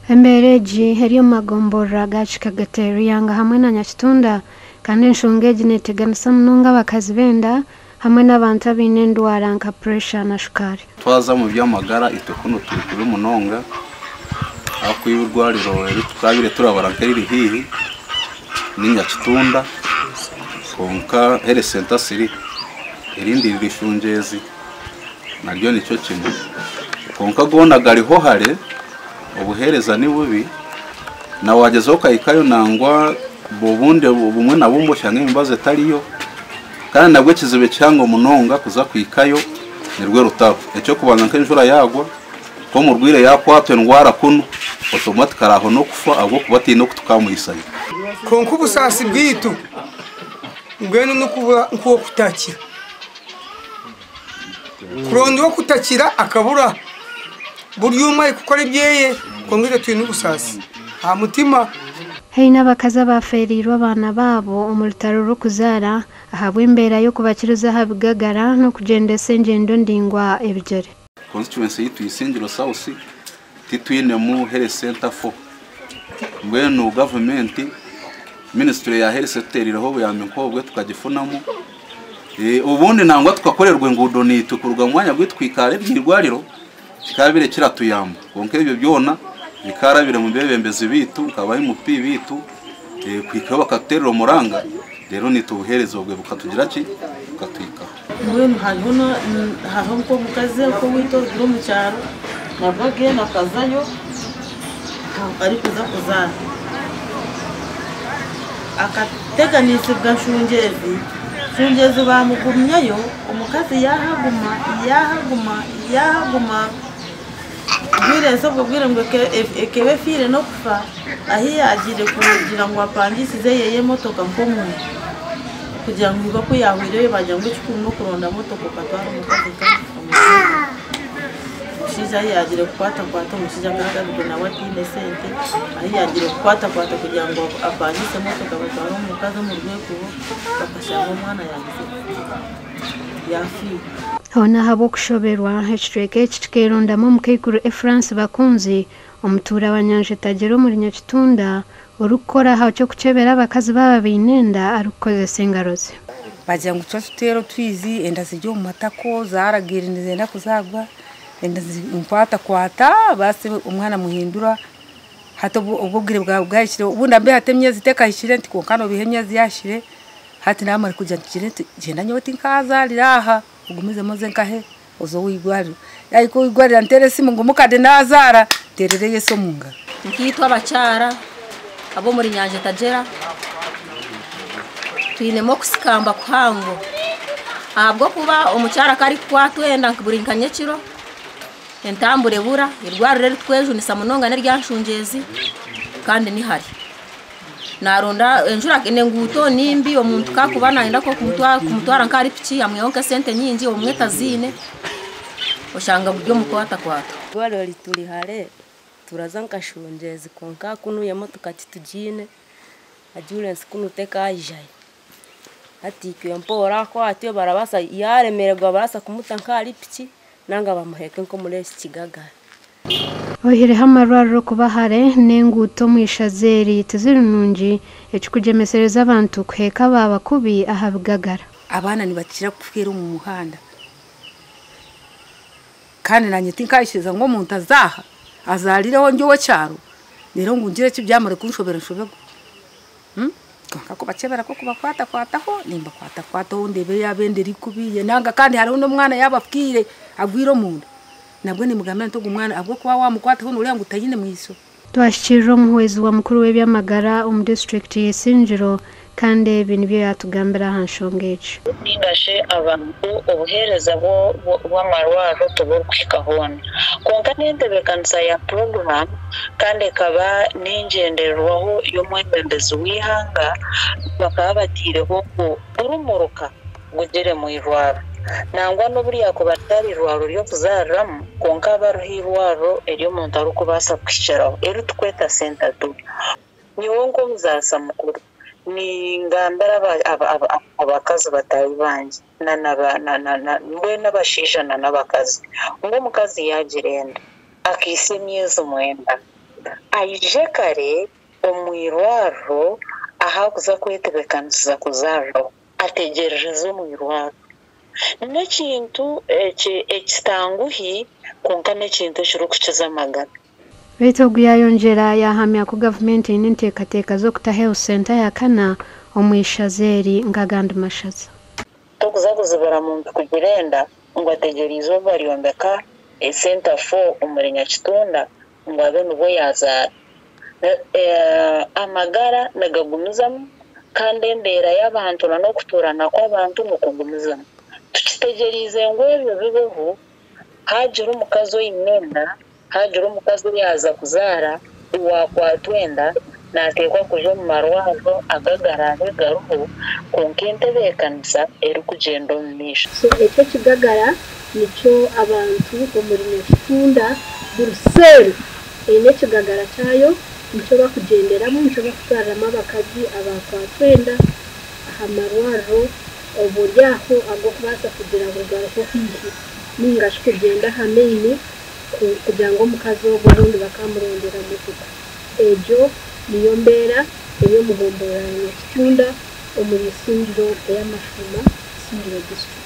Embereji heriyo magombora gachikagatera hamwe na Nyakitunda kandi nshongeji neteganisa munonga abakazi benda hamwe n'abantu abine ndwara nka pressure na shukari. Twaza mu by'amagara itukuno turi munonga akwibirwariro tukabire turabarankeri hihi ni Nyakitunda konka hele center siri irindi rishunjezi naryo nicyo kimwe konka gona gariho hare ubuhereza ni bubi na wagezeho kayikayo nangwa bobunde bumwe na bumbo cyane imbaze tariyo kandi nabwo kizibe cyango munonga kuza kwikayo nirwe rutavu ecyo kubanza nk'injura yagwa ko mu rwire yakwatwe ndwara kuno automatically aho no kufa ahubwo kubati no kutukamuyisaye konka ubusasi bwitu ngweno no kuba nko kutakira kurondo kutakira akabura buryo umwe gukora ibyeye kongere tuye n'ubusasi ha mutima Hei n'abakaza baferirwa abana babo umurutaro rukuzara ahabwe imbera yo kubakiruza habigagara no kugendesa ingendo ndingwa ebigere. Constituency yitu Isingiro South titwine mu health center for mbwenu government ministry ya health sector iraho yamenkobwe tukagifunamo ubundi nangwa tukakorerwe ngudo nitukurwa mwanya gwitwikare byirwariro kabire kiratuyamba konke ibyo byona bikarabire mu bebembezi bitu kabaye mu pi bitu kwikaba bakaterero muranga rero nitubuherezo bwe bukatugira ki bukatwika ngwenu hariho ko mukaze ko witorwa mu cyaro nabage nakazayo ari kuza kuzana akateganise bwashungezi bamugumyayo umukazi yahaguma Bwirezo bwire ngo ekebe fire no kufa ahi yagire kugira ngo apangisize yeye motoka nkomu kugira ngo bako yahwire bajya ngo cyukuru no kuronda motoka katwara umukazi shiza yagire kwata mushiza ngaraga na watine sente ahi yagire kwata kugira ngo apangise motoka batwara umukazi mu rwego bakashaka umwana yagize yafi Hona habo kushoberwa hashtag kironda mukekuru France bakunzi umutura abanyanje tagero muri Nyakitunda urukora ha cyo kucebera abakazi baba binenda arukoze sengaroze bajya ngo twatero twizi enda zijyo mu matako zaragirinize nda kuzagwa enda zimpata kwata base umwana muhindura hato ubugire bwashire ubunda mbe hatemye ziteka hishire ntiko kano bihemye ziyashire hati namari kujya genda nyoti nkaza riraha ugumize moze nkahe uzo wigwari yayiko wigwarira nteresi mu ngumukade nazara terereye so munga nkitwa abacara abo muri Nyanje Tagera twinemo kusikamba kwango abwo kuba umucara kari kwatwenda nkuburinkanye kiro entambure bura irwarire twejo ni samunonga ne ryanshungezi kandi ni hari naronda enjura kene nguto nimbi omuntu kakubana inda ko kumutwara nkari piki amwe yonke sente nyingi omweta zine oshanga buryo mukwata Gwalo lituli hare turazanka shunjezi konka kunu yamoto tujine ajulence kunu teka ajaye ati kwempora ko atyo barabasa yaremererwa barasa kumutanka ari piki nanga bamuheke nko muri Kigagara Ohire hamarwaro kubahare nenguto mwishazeri tuzirununji ekujemesereza abantu kuheka baba kubi ahabigagara abana nibakira kufira mu muhanda kandi nanye tinkayishiza ngo umuntu azaha azarireho njyewe cyaro rero ngungire cyo byamare kunshobera nshobego kako bacebera ko kubakwataho nimba kwataho ndebe yabenderi kubiye nanga kandi hari uno mwana yabapfire agwiro muntu nabwo ni mugamira nto gumwana abwo kuba wamukwataho n'uriya ngo utayine mwiso twashirira umuhwezi wa mukuru w'ebyamagara mu district y'Isingiro kandi ibintu byo yatugambira hanshongeje ningashe abantu obuhereza bw'amarwaro tuburkwikahona konka n'entebekanisa ya program kandi kaba n'ingenderwaho y'umwembembezi w'ihanga bakaba batireho ko urumuruka gugere mu irwaro nangwa n'uburiya ko batari irwaro ryo kuzaramo konka baruhirwaro eryo muntu ari kubasa kwicaraho ero tweta center do niwo ngo muzasa mukuru ni ngambara abakazi batari banje mwe n'abashijana n'abakazi ngo mukazi yagirenda akise myezo mwenda aije kare omwirwaro ahakuza kwetebekanisiza kuzaaraho ategerereze omwirwaro n'ekintu ekitanguhi konka n'ekintu ekirikukiza amagara. Baitu ogu yayongyera yahamya ko gavumenti eine enteekateeka z'okuta health center ya kana omwishaza eri ng'agandi mashaza. Tokuza kuzibira muntu kugira enda ngo ategereze obu baryombeka center 4 omuri Nyakitunda ngo abe nibwo yazaara. Amagara nagagumizamu kandi embeera y'abantu n'okutuurana kw'abantu mukugumizamu. Tukitegereze ngo ebyo bibeho hagira omukazi oine enda hagira omukazi yaza kuzaara wakwatwa enda nateekwa kuja omu marwariro agagara garuho konka entebeekanisa erikugyenda omu maisho. Ekyo kigagara nikyo abantu omuri Nyakitunda buruseru eine ekigagara kyayo nikyo bakugyenderamu nikyo bakutwaramu abakazi abakwatwa enda aha marwariro oburi aho ag'okubaasa kugira ngu garuho hiihi ningashi kugyenda aha maini kugira ngo omukazi ogwo obundi bakamurondera motoka. Egyo niyo mbeera ey'omugombora ya Nyakitunda omuri Isingiro ey'amashuma Isingiro district.